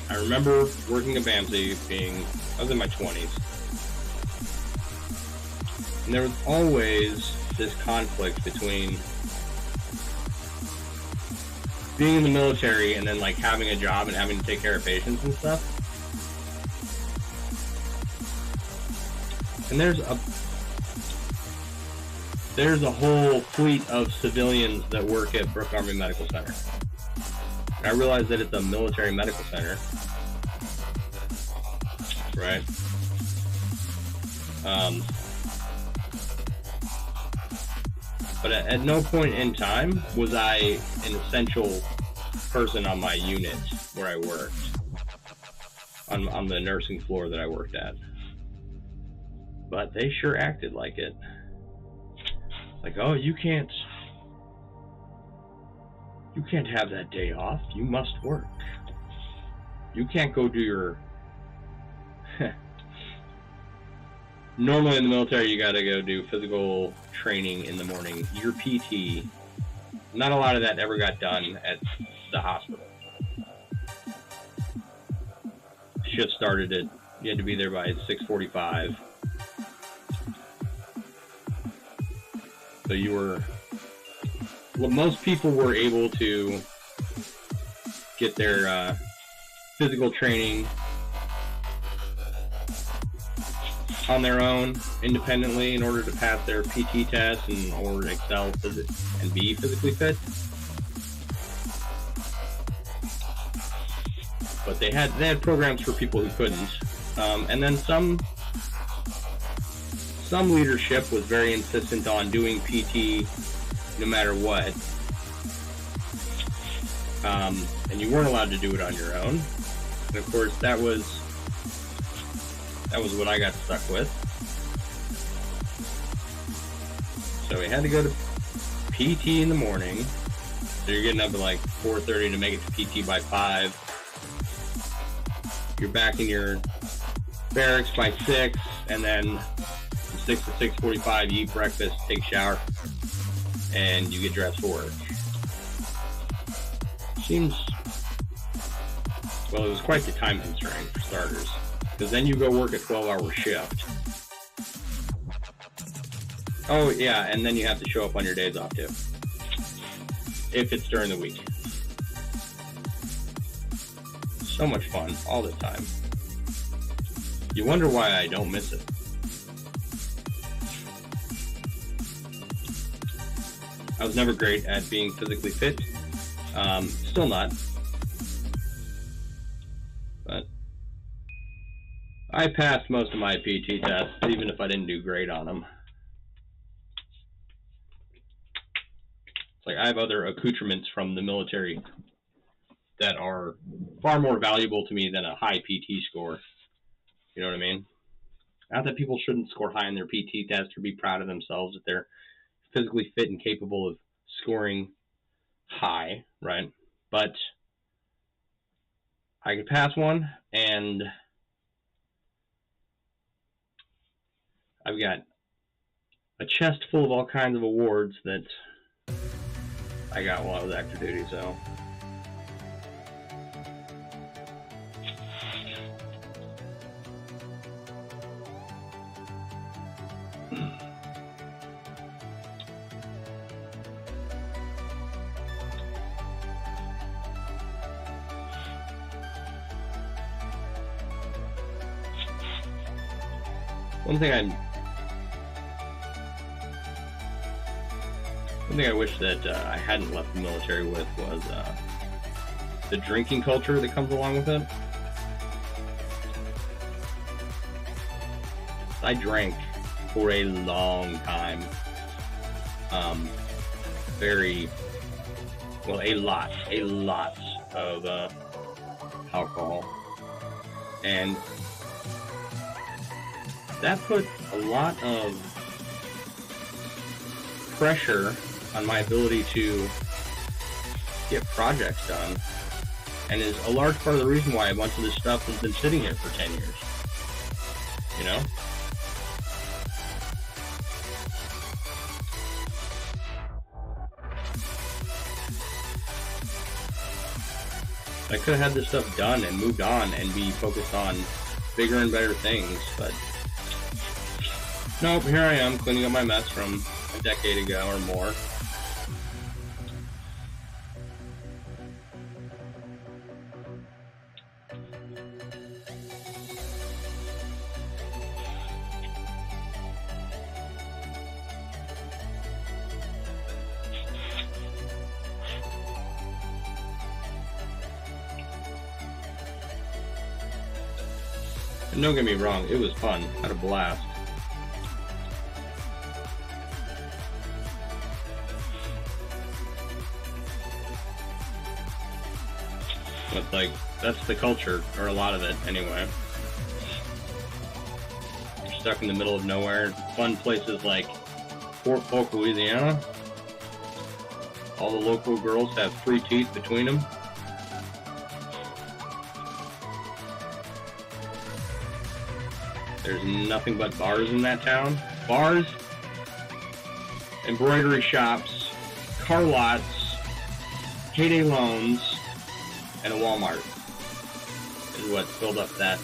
I remember working at BAMSI I was in my 20s. And there was always this conflict between being in the military and then like having a job and having to take care of patients and stuff. And there's a whole fleet of civilians that work at Brooke Army Medical Center. And I realize that it's a military medical center, right? But at no point in time was I an essential person on my unit where I worked, on the nursing floor that I worked at. But they sure acted like it. Like, oh, you can't have that day off. You must work. You can't go do your... Normally in the military, you gotta go do physical training in the morning. Your PT, not a lot of that ever got done at the hospital. Shift started at, you had to be there by 6:45. So you were... Well, most people were able to get their physical training on their own, independently, in order to pass their PT test or excel and be physically fit. But they had programs for people who couldn't, and then some leadership was very insistent on doing PT no matter what, and you weren't allowed to do it on your own. And of course, that was what I got stuck with. So we had to go to PT in the morning. So you're getting up at like 4:30 to make it to PT by 5. You're back in your barracks by 6, and then from 6 to 6:45 you eat breakfast, take a shower, and you get dressed for work. Seems, well, it was quite the time constraint for starters. because then you go work a 12-hour shift. Oh yeah, and then you have to show up on your days off too, if it's during the week. So much fun all the time. You wonder why I don't miss it. I was never great at being physically fit. Still not. But I passed most of my PT tests, even if I didn't do great on them. It's like I have other accoutrements from the military that are far more valuable to me than a high PT score. You know what I mean? Not that people shouldn't score high in their PT test or be proud of themselves if they're physically fit and capable of scoring high, right? But I could pass one, and I've got a chest full of all kinds of awards that I got while I was active duty, so. One thing I wish that I hadn't left the military with was the drinking culture that comes along with it. I drank for a long time. A lot of alcohol. And that put a lot of pressure on my ability to get projects done, and is a large part of the reason why a bunch of this stuff has been sitting here for 10 years. You know? I could have had this stuff done and moved on and be focused on bigger and better things, but nope, here I am cleaning up my mess from a decade ago or more. And don't get me wrong, it was fun. I had a blast. But like, that's the culture, or a lot of it anyway. You're stuck in the middle of nowhere. Fun places like Fort Polk, Louisiana. All the local girls have free teeth between them. There's nothing but bars in that town. Bars, embroidery shops, car lots, payday loans, and a Walmart is what filled up that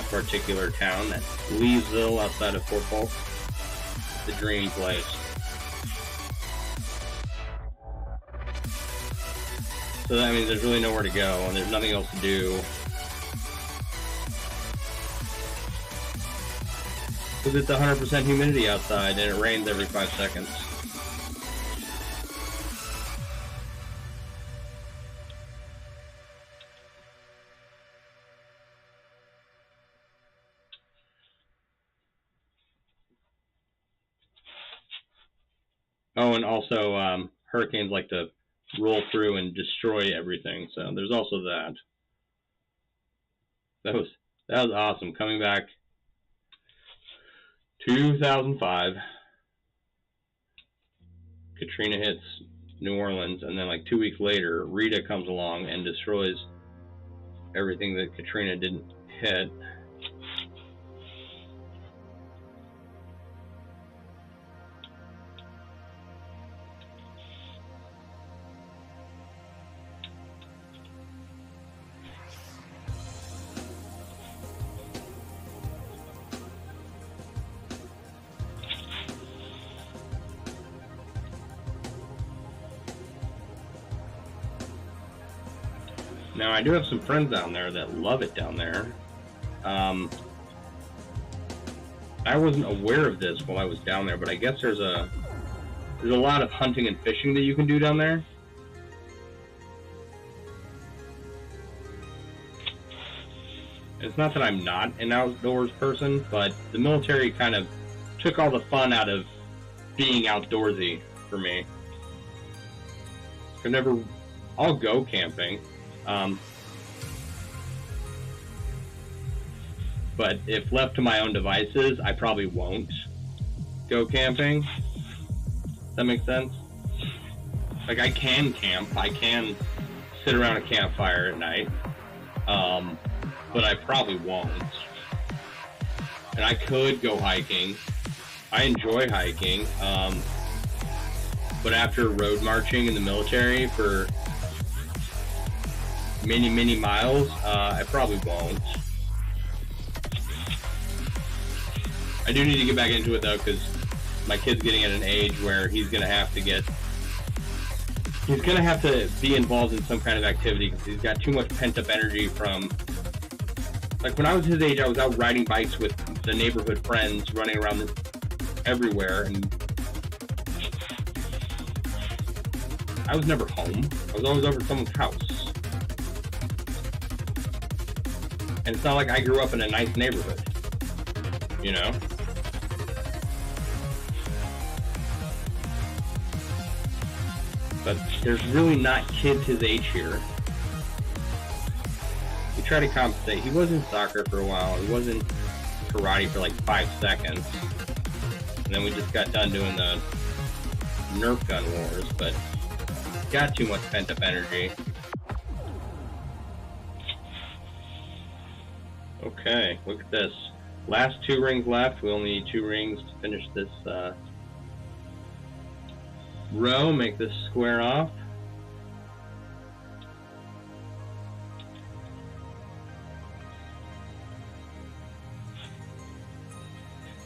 particular town, that Leesville outside of Fort Polk. The dream place. So that means there's really nowhere to go, and there's nothing else to do. Because it's 100% humidity outside, and it rains every 5 seconds. Oh, and also hurricanes like to roll through and destroy everything. So there's also that. That was awesome. Coming back 2005, Katrina hits New Orleans, and then like 2 weeks later, Rita comes along and destroys everything that Katrina didn't hit. Now, I do have some friends down there that love it down there. I wasn't aware of this while I was down there, but I guess there's a lot of hunting and fishing that you can do down there. It's not that I'm not an outdoors person, but the military kind of took all the fun out of being outdoorsy for me. I'll go camping. But if left to my own devices, I probably won't go camping. Does that make sense? Like, I can camp. I can sit around a campfire at night. But I probably won't. And I could go hiking. I enjoy hiking. But after road marching in the military for many, many miles, I probably won't. I do need to get back into it though, because my kid's getting at an age where he's gonna have to be involved in some kind of activity, because he's got too much pent-up energy from, like, when I was his age, I was out riding bikes with the neighborhood friends, running around everywhere, and I was never home. I was always over at someone's house. And it's not like I grew up in a nice neighborhood, you know? But there's really not kids his age here. We try to compensate. He was in soccer for a while. He was in karate for like 5 seconds. And then we just got done doing the Nerf gun wars, but got too much pent-up energy. Okay, look at this. Last 2 rings left. We only need 2 rings to finish this row. Make this square off.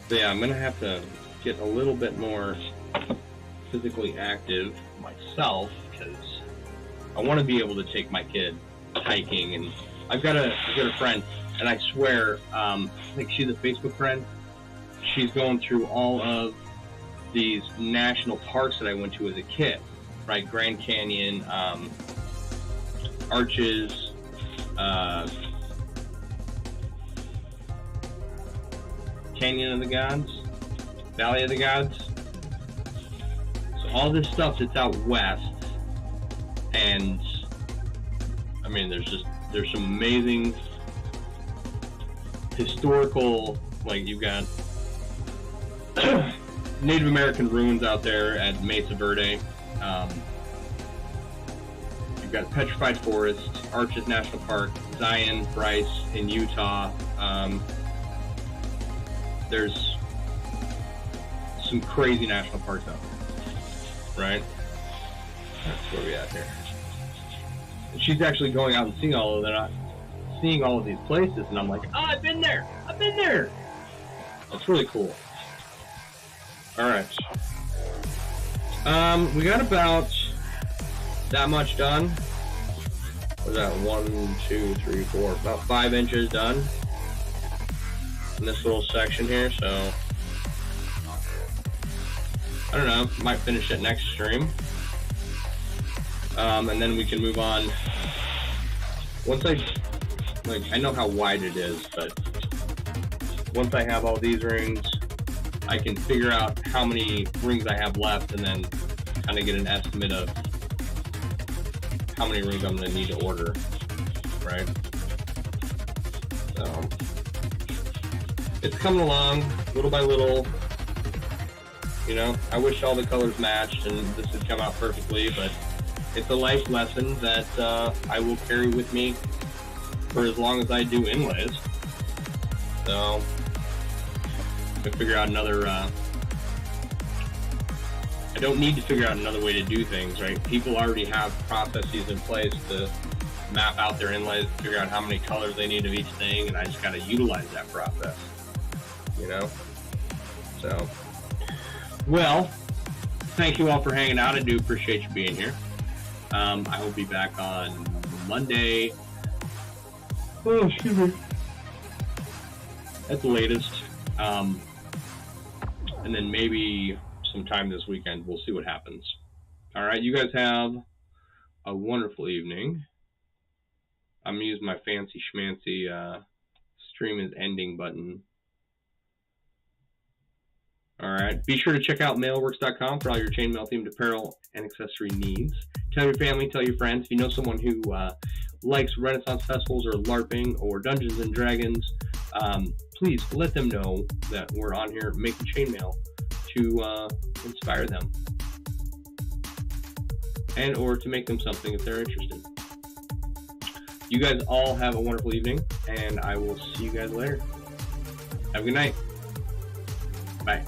So yeah, I'm gonna have to get a little bit more physically active myself, because I want to be able to take my kid hiking. And I've got a friend, and I swear, I think she's a Facebook friend. She's going through all of these national parks that I went to as a kid, right? Grand Canyon, Arches, Canyon of the Gods, Valley of the Gods. So all this stuff that's out west, and I mean, there's some amazing historical, like, you've got Native American ruins out there at Mesa Verde. You've got Petrified Forest, Arches National Park, Zion, Bryce in Utah. There's some crazy national parks out there, right? That's where we at here. And she's actually going out and seeing all of that, seeing all of these places, and I'm like, oh, I've been there. That's really cool. All right. We got about that much done. What's that? 1, 2, 3, 4, about 5 inches done in this little section here. So I don't know. Might finish it next stream, and then we can move on. Once I know how wide it is, but once I have all these rings, I can figure out how many rings I have left, and then kind of get an estimate of how many rings I'm going to need to order, right? So it's coming along little by little. You know, I wish all the colors matched and this would come out perfectly, but it's a life lesson that I will carry with me for as long as I do inlays. So to figure out another, I don't need to figure out another way to do things, right? People already have processes in place to map out their inlays, figure out how many colors they need of each thing, and I just gotta utilize that process, you know? So, well, thank you all for hanging out. I do appreciate you being here. I will be back on Monday. Oh, excuse me. At the latest. And then maybe sometime this weekend. We'll see what happens. All right, you guys have a wonderful evening. I'm going to use my fancy schmancy stream is ending button. All right, be sure to check out MailleWerX.com for all your chainmail themed apparel and accessory needs. Tell your family, tell your friends. If you know someone who likes Renaissance festivals or LARPing or Dungeons and Dragons, please let them know that we're on here making chainmail to inspire them and or to make them something if they're interested. You guys all have a wonderful evening, and I will see you guys later. Have a good night. Bye.